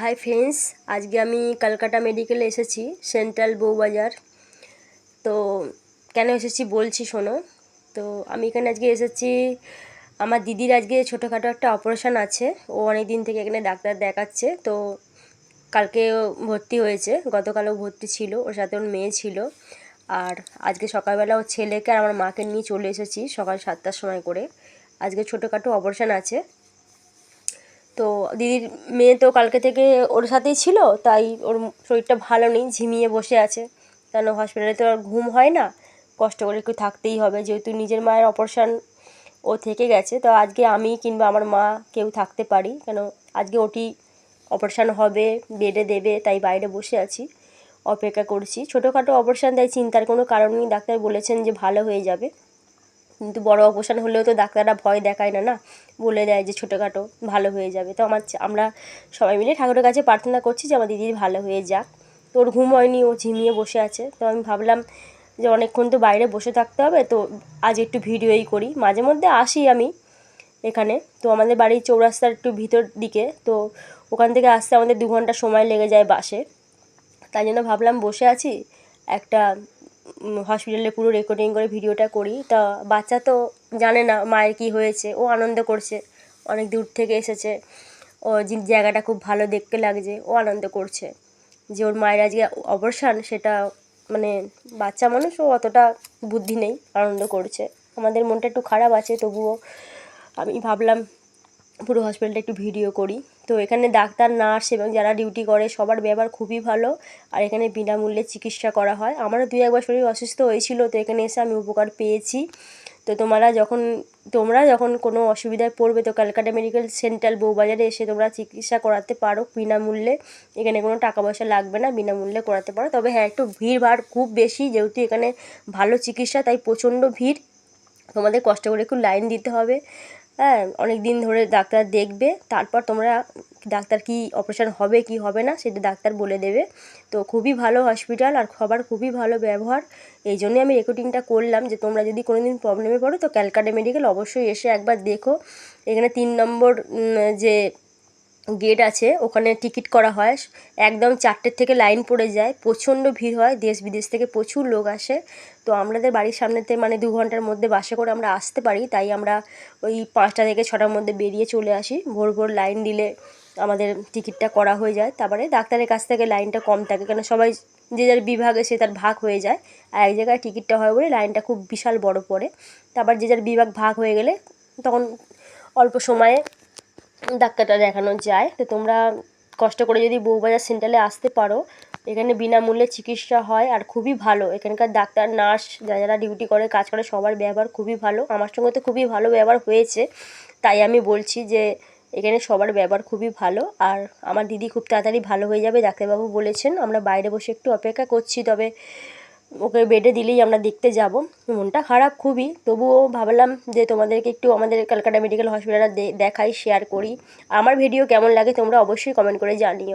Hi friends, আজকে আমি কলকাতা মেডিকেলে এসেছি, সেন্ট্রাল বউবাজার। তো কেন এসেছি বলছি শোনো। তো আমি এখানে আজকে এসেছি, আমার দিদির আজকে ছোটোখাটো একটা অপারেশান আছে। ও অনেক দিন থেকে এখানে ডাক্তার দেখাচ্ছে। তো কালকে ভর্তি হয়েছে, গতকালও ভর্তি ছিল, ওর সাথে ওর মেয়ে ছিল। আর আজকে সকালবেলা ওর ছেলেকে আর আমার মাকে নিয়ে চলে এসেছি সকাল 7টার সময় করে। আজকে ছোটোখাটো অপারেশান আছে। তো দিদির মেয়ে তো কালকে থেকে ওর সাথেই ছিল, তাই ওর শরীরটা ভালো নেই, ঝিমিয়ে বসে আছে। কেন হসপিটালে তো আর ঘুম হয় না, কষ্ট করে একটু থাকতেই হবে, যেহেতু নিজের মায়ের অপারেশান ও থেকে গেছে। তো আজকে আমি কিংবা আমার মা কেউ থাকতে পারি, কেন আজকে ওটি অপারেশান হবে, বেডে দেবে, তাই বাইরে বসে আছি, অপেক্ষা করছি। ছোটোখাটো অপারেশান, তাই চিন্তার কোনো কারণ নেই, ডাক্তার বলেছেন যে ভালো হয়ে যাবে। কিন্তু বড় অপারেশান হলেও তো ডাক্তাররা ভয় দেখায় না, বলে দেয় যে ছোটোখাটো ভালো হয়ে যাবে। তো আমরা সবাই মিলে ঠাকুরের কাছে প্রার্থনা করছি যে আমার দিদির ভালো হয়ে যাক। তো ওর ঘুম হয়নি, ও ঝিমিয়ে বসে আছে। তো আমি ভাবলাম যে অনেকক্ষণ তো বাইরে বসে থাকতে হবে, তো আজ একটু ভিডিওই করি। মাঝে মধ্যে আসি আমি এখানে, তো আমাদের বাড়ির চৌরাস্তার একটু ভিতর দিকে, তো ওখান থেকে আসতে আমাদের 2 ঘন্টা সময় লেগে যায় বাসে। তাই জন্য ভাবলাম বসে আছি, একটা হসপিটালে পুরো রেকর্ডিং করে ভিডিওটা করি। তা বাচ্চা তো জানে না মায়ের কী হয়েছে, ও আনন্দ করছে, অনেক দূর থেকে এসেছে, ও জায়গাটা খুব ভালো দেখতে লাগছে, ও আনন্দ করছে যে ওর মায়ের আজকে অপারেশান। সেটা মানে বাচ্চা মানুষ, ও অতটা বুদ্ধি নেই, আনন্দ করছে। আমাদের মনটা একটু খারাপ আছে, তবুও আমি ভাবলাম পুরো হসপিটালটা একটু ভিডিও করি। তো এখানে ডাক্তার, নার্স এবং যারা ডিউটি করে সবার ব্যবহার খুবই ভালো। আর এখানে বিনামূল্যে চিকিৎসা করা হয়। আমারও 2-1বার শরীর অসুস্থ হয়েছিল, তো এখানে এসে আমি উপকার পেয়েছি। তো তোমরা যখন কোনো অসুবিধায় পড়বে, তো ক্যালকাটা মেডিকেল সেন্ট্রাল বউবাজারে এসে তোমরা চিকিৎসা করাতে পারো বিনামূল্যে। এখানে কোনো টাকা পয়সা লাগবে না, বিনামূল্যে করাতে পারো। তবে হ্যাঁ, একটু ভিড়ভাড় খুব বেশি, যেহেতু এখানে ভালো চিকিৎসা, তাই প্রচণ্ড ভিড়। তোমাদের কষ্ট করে একটু লাইন দিতে হবে। হ্যাঁ, অনেক দিন ধরে ডাক্তার দেখবে, তারপর তোমরা ডাক্তার কি অপারেশান হবে কি হবে না সেটা ডাক্তার বলে দেবে। তো খুবই ভালো হসপিটাল, আর সবার খুবই ভালো ব্যবহার। এই জন্যই আমি রেকর্ডিংটা করলাম, যে তোমরা যদি কোনো দিন প্রবলেমে পড়ো, তো ক্যালকাটা মেডিকেল অবশ্যই এসে একবার দেখো। এখানে 3 নম্বর যে গেট আছে, ওখানে টিকিট করা হয়। একদম 4টের থেকে লাইন পড়ে যায়, প্রচণ্ড ভিড় হয়, দেশ বিদেশ থেকে প্রচুর লোক আসে। তো আমাদের বাড়ির সামনেতে মানে 2 ঘন্টার মধ্যে বাসে করে আমরা আসতে পারি, তাই আমরা ওই 5টা থেকে 6টার মধ্যে বেরিয়ে চলে আসি। ভোর ভোর লাইন দিলে আমাদের টিকিটটা করা হয়ে যায়। তারপরে ডাক্তারের কাছ থেকে লাইনটা কম থাকে, কেন সবাই যে যার বিভাগে সে তার ভাগ হয়ে যায়, আর এক জায়গায় টিকিটটা হয় বলে লাইনটা খুব বিশাল বড় পড়ে। তারপর যে যার বিভাগ ভাগ হয়ে গেলে তখন অল্প সময়ে ডাক্তারটা দেখানো যায়। তো তোমরা কষ্ট করে যদি বউবাজার সেন্টারে আসতে পারো, এখানে বিনামূল্যে চিকিৎসা হয়, আর খুবই ভালো। এখানকার ডাক্তার, নার্স, যারা যারা ডিউটি করে, কাজ করে, সবার ব্যবহার খুবই ভালো। আমার সঙ্গে তো খুবই ভালো ব্যবহার হয়েছে, তাই আমি বলছি যে এখানে সবার ব্যবহার খুবই ভালো। আর আমার দিদি খুব তাড়াতাড়ি ভালো হয়ে যাবে, ডাক্তারবাবু বলেছেন। আমরা বাইরে বসে একটু অপেক্ষা করছি, তবে ওকে বেডে দিলেই আমরা দেখতে যাব। মনটা খারাপ খুবই, তবুও ভাবলাম যে তোমাদেরকে একটু আমাদের ক্যালকাটা মেডিকেল হসপিটালটা দেখাই, শেয়ার করি। আমার ভিডিও কেমন লাগে তোমরা অবশ্যই কমেন্ট করে জানিও।